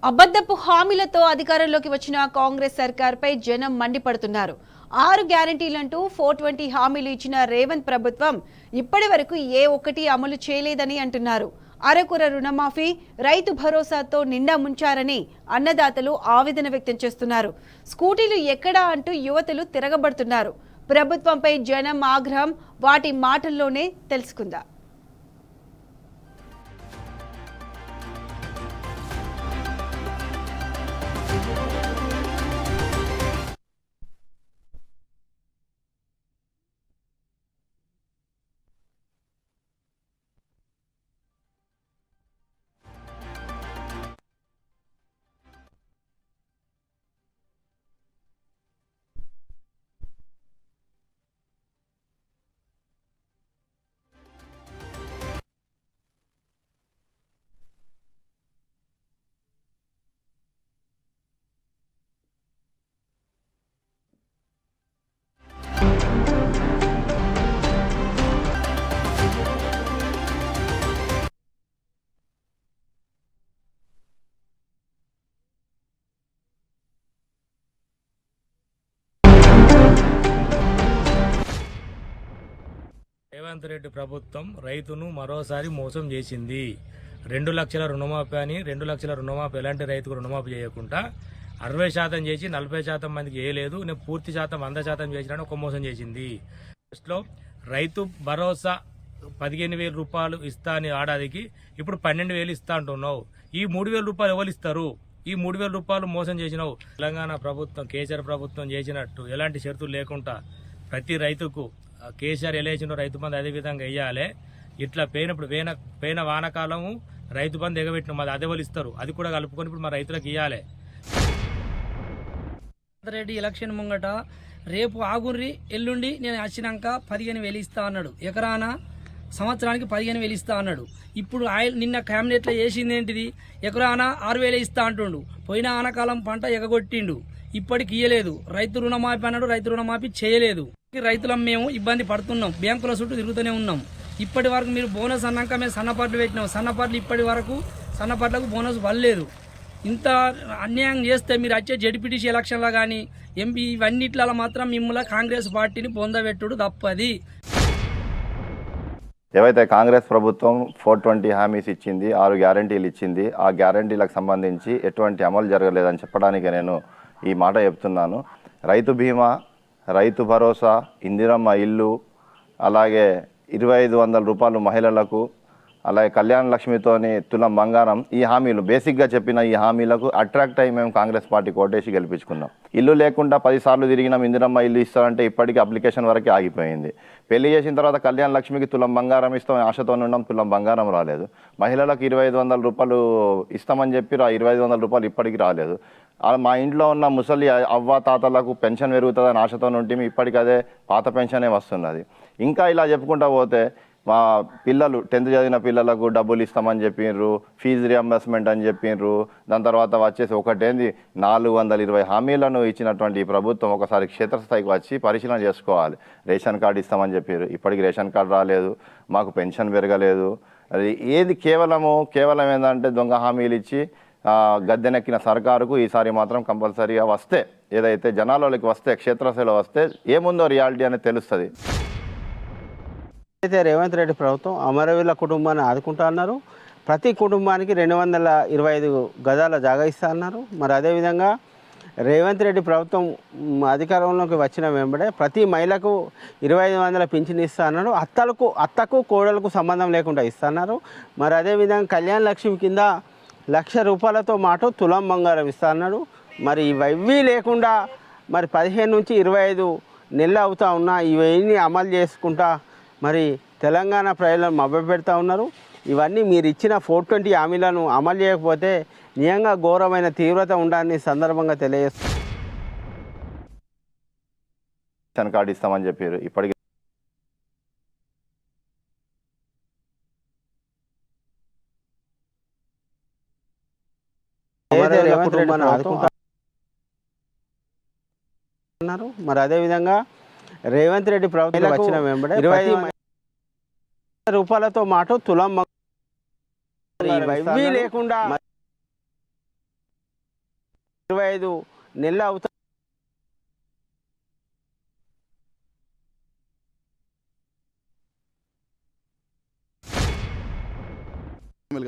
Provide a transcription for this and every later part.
అబద్ధపు హామీలతో అధికారంలోకి వచ్చిన కాంగ్రెస్ సర్కార్పై జనం మండిపడుతున్నారు. 6 గ్యారంటీలంటూ 420 హామీలు ఇచ్చిన రేవంత్ ప్రభుత్వం ఇప్పటి వరకు ఏ ఒక్కటి అమలు చేయలేదని అంటున్నారు. అరకుర రుణమాఫీ, రైతు భరోసాతో నిండా ముంచారని అన్నదాతలు ఆవేదన వ్యక్తం చేస్తున్నారు. స్కూటీలు ఎక్కడా అంటూ యువతులు తిరగబడుతున్నారు. ప్రభుత్వంపై జనం ఆగ్రహం వాటి మాటల్లోనే తెలుసుకుందాం. రేవంత్ రెడ్డి ప్రభుత్వం రైతును మరోసారి మోసం చేసింది. 2 లక్షల రుణమాఫీ అని 2 లక్షల రుణమాఫీ ఎలాంటి రైతుకు రుణమాఫీ చేయకుండా 60% చేసి 40% మందికి చేయలేదు. నేను పూర్తి శాతం 100% చేసినాను ఒక మోసం చేసింది. ఫస్ట్లో రైతు భరోసా 15,000 రూపాయలు ఇస్తా అని ఏడాదికి ఇప్పుడు 12,000 ఇస్తా అంటున్నావు. ఈ 3,000 రూపాయలు ఎవరు ఇస్తారు? ఈ 3,000 రూపాయలు మోసం చేసినావు. తెలంగాణ ప్రభుత్వం కేసీఆర్ ప్రభుత్వం చేసినట్టు ఎలాంటి షరతులు లేకుండా ప్రతి రైతుకు కేసీఆర్ ఎలా ఇచ్చిండో రైతు బంధు అదే విధంగా వేయాలి. ఇట్లా పోయిన వానకాలము రైతు బంధు ఎగబెట్టిన మాది అదే వాళ్ళు ఇస్తారు, అది కూడా కలుపుకొని ఇప్పుడు మా రైతులకు ఇవ్వాలి. రెడ్డి ఎలక్షన్ ముంగట రేపు ఆగుర్రి ఎల్లుండి నేను వచ్చినాక 15,000 ఇస్తా అన్నాడు. ఎకరాన సంవత్సరానికి 15,000 ఇస్తా అన్నాడు. ఇప్పుడు నిన్న క్యాబినెట్లో వేసింది ఏంటిది? ఎకరాన 6,000 ఇస్తా అంటుండు. పోయిన ఆనకాలం పంట ఎగగొట్టిండు, ఇప్పటికి ఇయ్యలేదు. రైతు రుణమాఫీ అన్నాడు, రైతు రుణమాఫీ చేయలేదు. రైతులం మేము ఇబ్బంది పడుతున్నాం, బ్యాంకుల చుట్టూ తిరుగుతూనే ఉన్నాం. ఇప్పటి వరకు మీరు బోనస్ అన్నాక మేము సన్నపాట్లు పెట్టినాం, సన్నపాట్లు ఇప్పటి వరకు సన్నపాట్లకు బోనస్ వల్లేదు. ఇంత అన్యాయం చేస్తే మీరు వచ్చే జడ్పీటీసీ ఎలక్షన్లో కానీ ఎంపీ ఇవన్నిట్లలో మాత్రం మిమ్మల్ని కాంగ్రెస్ పార్టీని పొందబెట్టుడు తప్పది. ఏవైతే కాంగ్రెస్ ప్రభుత్వం 420 హామీస్ ఇచ్చింది, 6 గ్యారంటీలు ఇచ్చింది, ఆ గ్యారంటీలకు సంబంధించి ఎటువంటి అమలు జరగలేదని చెప్పడానికి నేను ఈ మాట చెప్తున్నాను. రైతు బీమా, రైతు భరోసా, ఇందిరమ్మ ఇల్లు, అలాగే 2,500 రూపాయలు మహిళలకు, అలాగే కళ్యాణ లక్ష్మితోని తులం బంగారం, ఈ హామీలు బేసిక్గా చెప్పిన ఈ హామీలకు అట్రాక్ట్ అయ్యి మేము కాంగ్రెస్ పార్టీ కోటేసి గెలిపించుకున్నాం. ఇల్లు లేకుండా 10 సార్లు తిరిగినాం, ఇందిరమ్మ ఇల్లు ఇస్తారంటే ఇప్పటికీ అప్లికేషన్ వరకే ఆగిపోయింది. పెళ్లి చేసిన తర్వాత కళ్యాణ లక్ష్మికి తులం బంగారం ఇస్తాం ఆశతో ఉన్నాం, తులం బంగారం రాలేదు. మహిళలకు 2,500 రూపాయలు ఇస్తామని చెప్పి ఆ 2,500 రూపాయలు ఇప్పటికీ రాలేదు. మా ఇంట్లో ఉన్న ముసలి అవ్వ తాతలకు పెన్షన్ పెరుగుతుందని ఆశతో ఉంటే ఇప్పటికీ అదే పాత పెన్షనే వస్తున్నది. ఇంకా ఇలా చెప్పుకుంటా పోతే మా పిల్లలు 10th చదివిన పిల్లలకు డబ్బులు ఇస్తామని చెప్పిండ్రు, ఫీజు రియంబర్స్మెంట్ అని చెప్పిండ్రు. దాని తర్వాత వచ్చేసి ఒకటేంది 420 హామీలను ఇచ్చినటువంటి ఈ ప్రభుత్వం ఒకసారి క్షేత్రస్థాయికి వచ్చి పరిశీలన చేసుకోవాలి. రేషన్ కార్డు ఇస్తామని చెప్పారు, ఇప్పటికి రేషన్ కార్డు రాలేదు, మాకు పెన్షన్ పెరగలేదు. అది ఏది కేవలం ఏంటంటే దొంగ హామీలు ఇచ్చి గద్దెనెక్కిన సర్కారుకు ఈసారి మాత్రం కంపల్సరీగా వస్తే, ఏదైతే జనాలలోకి వస్తే, క్షేత్రస్థాయిలో వస్తే ఏముందో రియాలిటీ అనేది తెలుస్తుంది. అయితే రేవంత్ రెడ్డి ప్రభుత్వం అమరవీరుల కుటుంబాన్ని ఆదుకుంటా అన్నారు. ప్రతి కుటుంబానికి 225 గజాల జాగా ఇస్తా అన్నారు. మరి అదేవిధంగా రేవంత్ రెడ్డి ప్రభుత్వం అధికారంలోకి వచ్చిన వెంబడే ప్రతి మహిళకు 2,500 పింఛన్ ఇస్తా అన్నాడు. అత్తకు కోడలకు సంబంధం లేకుండా ఇస్తా అన్నారు. మరి అదేవిధంగా కళ్యాణ లక్ష్మి కింద 1,00,000 రూపాయలతో మాట తులం బంగారం ఇస్తా అన్నాడు. మరి ఇవన్నీ లేకుండా మరి 15 నుంచి 25 నెలలు అవుతా ఉన్నా ఇవన్నీ అమలు చేసుకుంటా మరి తెలంగాణ ప్రజలను మభ్యపెడతా ఉన్నారు. ఇవన్నీ మీరు ఇచ్చిన 420 హామీలను అమలు చేయకపోతే నిజంగా ఘోరమైన తీవ్రత ఉండాలని సందర్భంగా తెలియజేస్తారు. రేషన్ కార్డు ఇస్తామని చెప్పారు, ఇప్పటికి మరి అదేవిధంగా రేవంత్ రెడ్డి ప్రభుత్వం వచ్చిన వెంబడే 25 రూపాయలతో మాట తులం ఇవన్నీ లేకుండా 25 నెలలు అవుతుంది.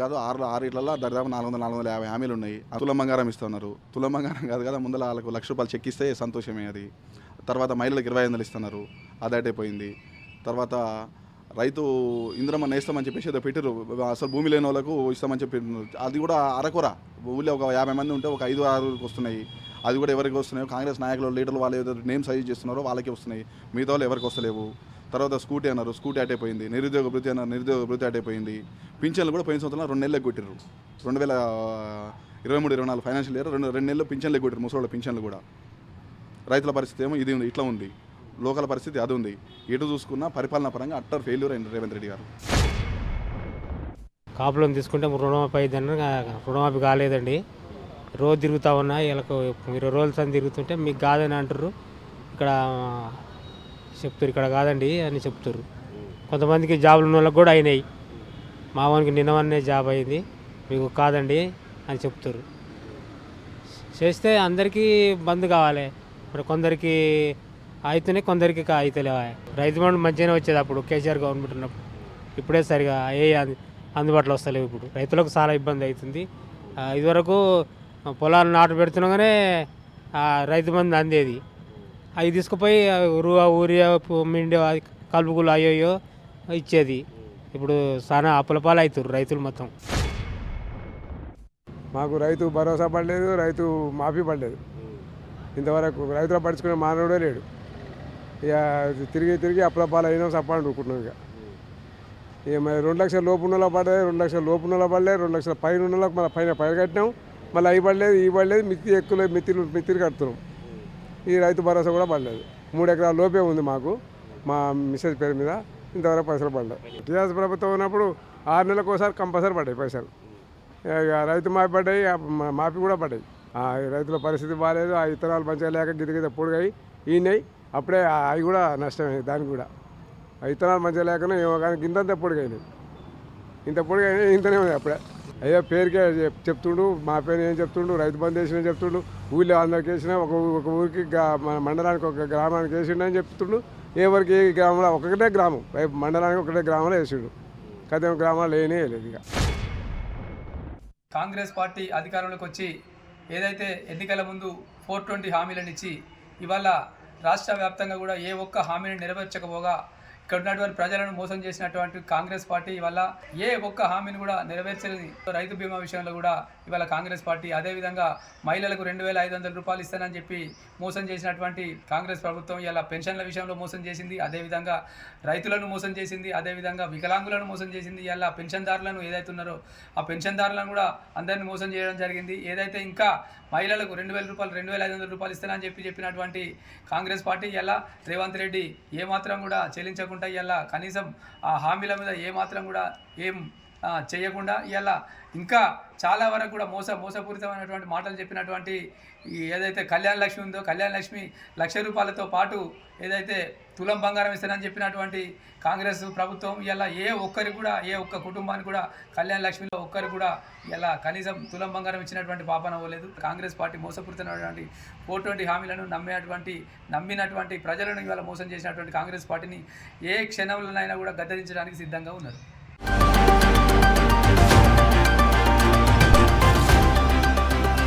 కాదు 6 ఇళ్లలో దాదాపు 400-450 హామీలు ఉన్నాయి. తులం బంగారం ఇస్తున్నారు. తులం బంగారం కాదు కదా, ముందర వాళ్ళకు ₹1,00,000 చెక్ ఇస్తే సంతోషమే అది. తర్వాత మహిళలకు 2500 ఇస్తున్నారు, అదైపోయింది. తర్వాత రైతు ఇంద్రమ్మ నేస్తామని చెప్పేసి ఏదో పెట్టారు, అసలు భూమి లేని వాళ్ళకు ఇస్తామని చెప్పి, అది కూడా అరకొర. ఊళ్ళో ఒక 50 మంది ఉంటే ఒక 5-6 వస్తున్నాయి. అది కూడా ఎవరికి వస్తున్నాయో కాంగ్రెస్ నాయకులు లీడర్లు వాళ్ళు ఏదో నేమ్ సజెస్ట్ చేస్తున్నారో వాళ్ళకి వస్తున్నాయి, మిగతా వాళ్ళు ఎవరికి వస్తలేవు. తర్వాత స్కూటీ అన్నారు, స్కూటీ అటైపోయింది. నిరుద్యోగ భృతి అన్నారు, నిరుద్యోగ భృతి అటైపోయింది. పింఛన్లు కూడా పోయిన సంవత్సరం 2 నెలలకు కొట్టిర్రు. 2023-24 ఫైనాన్షియల్ ఇయర్ 2 నెలలు పింఛన్లు కొట్టిరు, ముసలి పింఛన్లు కూడా. రైతుల పరిస్థితి ఏమో ఇది ఉంది, ఇట్లా ఉంది. లోకల్ పరిస్థితి అది ఉంది. ఎటు చూసుకున్నా పరిపాలనా పరంగా అట్టర్ ఫెయిల్యూర్ అయింది రేవంత్ రెడ్డి గారు. కాపులను తీసుకుంటే రుణమాఫీ అయిందని, రుణమాఫీ కాలేదండి. రోజు తిరుగుతూ ఉన్నా, వీళ్ళకు 20 రోజుల సంది తిరుగుతుంటే మీకు కాదని అంటారు. ఇక్కడ చెప్తారు, ఇక్కడ కాదండి అని చెప్తారు. కొంతమందికి జాబులు ఉన్న వాళ్ళకి కూడా అయినాయి. మా వానికి నిన్నవన్నే జాబ్ అయింది, మీకు కాదండి అని చెప్తారు. చేస్తే అందరికీ బంద్ కావాలి. మరి కొందరికి అయితేనే, కొందరికి అయితలేవా. రైతు బంధు మంచిగానే వచ్చేది అప్పుడు కేసీఆర్ గవర్నమెంట్ ఉన్నప్పుడు. ఇప్పుడే సరిగా అందుబాటులో వస్తలేవు. ఇప్పుడు రైతులకు చాలా ఇబ్బంది అవుతుంది. ఇదివరకు పొలాలు నాటు పెడుతున్నాగానే రైతు బంధు అందేది. అవి తీసుకుపోయి ఊరియా మిండి కలుపుకులు అయ్యో ఇచ్చేది. ఇప్పుడు చాలా అప్పులపాలు అవుతారు రైతులు మొత్తం. మాకు రైతు భరోసా పడలేదు, రైతు మాఫీ పడలేదు. ఇంతవరకు రైతులు పడుచుకునే మానవుడే లేడు. ఇక తిరిగి అప్పులపాలు అయినా సప్పాడు ఊరుకుంటున్నాం. ఇక మరి 2 లక్షల లోపు ఉన్నలో పడలేదు, 2 లక్షల లోపు ఉన్నలో పడలేదు, 2 లక్షల పైన ఉన్నలోకి మళ్ళీ పైన కట్టినాం. మళ్ళీ అవి పడలేదు, ఈ పడలేదు, మిత్తిలు కడుతున్నాం. ఈ రైతు భరోసా కూడా పడలేదు. 3 ఎకరాల లోపే ఉంది మాకు, మా మిస్సెస్ పేరు మీద. ఇంతవరకు పైసలు పడలేదు. టీఆర్ఎస్ ప్రభుత్వం ఉన్నప్పుడు 6 నెలలకు ఒకసారి కంపల్సరీ పడ్డాయి పైసలు. ఇక రైతు మాఫీ పడ్డాయి, మాఫీ కూడా పడ్డాయి. రైతుల పరిస్థితి బాగాలేదు. ఆ విత్తనాలు మంచిగా లేక గిద పొడిగాయి ఈనాయి. అప్పుడే అవి కూడా నష్టమే. దానికి కూడా ఆ విత్తనాలు మంచిగా లేకుండా ఏమో కానీ ఇంత పొడిగాయినాయి. ఇంత పొడిగాయినాయి, ఇంతనే ఉంది అప్పుడే. అయ్యో పేరుకే చెప్తుండు, మా పేరు ఏం చెప్తుండు, రైతు బంధు వేసిన చెప్తుండు. ఊళ్ళో అందరికి వేసినా, ఒక ఊరికి మండలానికి ఒక గ్రామానికి వేసిండు అని చెప్తుండు. ఎవరికి ఏ గ్రామంలో ఒకటే గ్రామం, మండలానికి ఒకటే గ్రామంలో వేసిండు. కదే గ్రామాలు లేదు. ఇక కాంగ్రెస్ పార్టీ అధికారంలోకి వచ్చి ఏదైతే ఎన్నికల ముందు 420 హామీలను ఇచ్చి ఇవాళ రాష్ట్ర వ్యాప్తంగా కూడా ఏ ఒక్క హామీని నెరవేర్చకపోగా ఇక్కడ ఉన్నటువంటి ప్రజలను మోసం చేసినటువంటి కాంగ్రెస్ పార్టీ ఇవాళ ఏ ఒక్క హామీని కూడా నెరవేర్చలేని రైతు బీమా విషయంలో కూడా ఇవాళ కాంగ్రెస్ పార్టీ, అదేవిధంగా మహిళలకు 2500 రూపాయలు ఇస్తానని చెప్పి మోసం చేసినటువంటి కాంగ్రెస్ ప్రభుత్వం ఇవాళ పెన్షన్ల విషయంలో మోసం చేసింది. అదేవిధంగా రైతులను మోసం చేసింది, అదేవిధంగా వికలాంగులను మోసం చేసింది. ఇవాళ పెన్షన్దారులను ఏదైతే ఉన్నారో ఆ పెన్షన్దారులను కూడా అందరినీ మోసం చేయడం జరిగింది. ఏదైతే ఇంకా మహిళలకు 2000 రూపాయలు 2500 రూపాయలు ఇస్తానని చెప్పినటువంటి కాంగ్రెస్ పార్టీ ఇలా రేవంత్ రెడ్డి ఏమాత్రం కూడా చెల్లించకుండా ఇలా కనీసం ఆ హామీల మీద ఏమాత్రం కూడా ఏం చేయకుండా ఇలా ఇంకా చాలా వరకు కూడా మోసపూరితమైనటువంటి మాటలు చెప్పినటువంటి ఏదైతే కళ్యాణ లక్ష్మి ఉందో, కళ్యాణ లక్ష్మి ₹1,00,000 పాటు ఏదైతే తులం బంగారం ఇస్తానని చెప్పినటువంటి కాంగ్రెస్ ప్రభుత్వం ఇలా ఏ ఒక్క కుటుంబానికి కూడా కళ్యాణ లక్ష్మిలో ఒక్కరికి కూడా ఇలా కనీసం తులం బంగారం ఇచ్చినటువంటి పాపన అవ్వలేదు. కాంగ్రెస్ పార్టీ మోసపూరితమైనటువంటి 420 హామీలను నమ్మినటువంటి ప్రజలను ఇవాళ మోసం చేసినటువంటి కాంగ్రెస్ పార్టీని ఏ క్షణంలోనైనా కూడా గద్దరించడానికి సిద్ధంగా ఉన్నారు.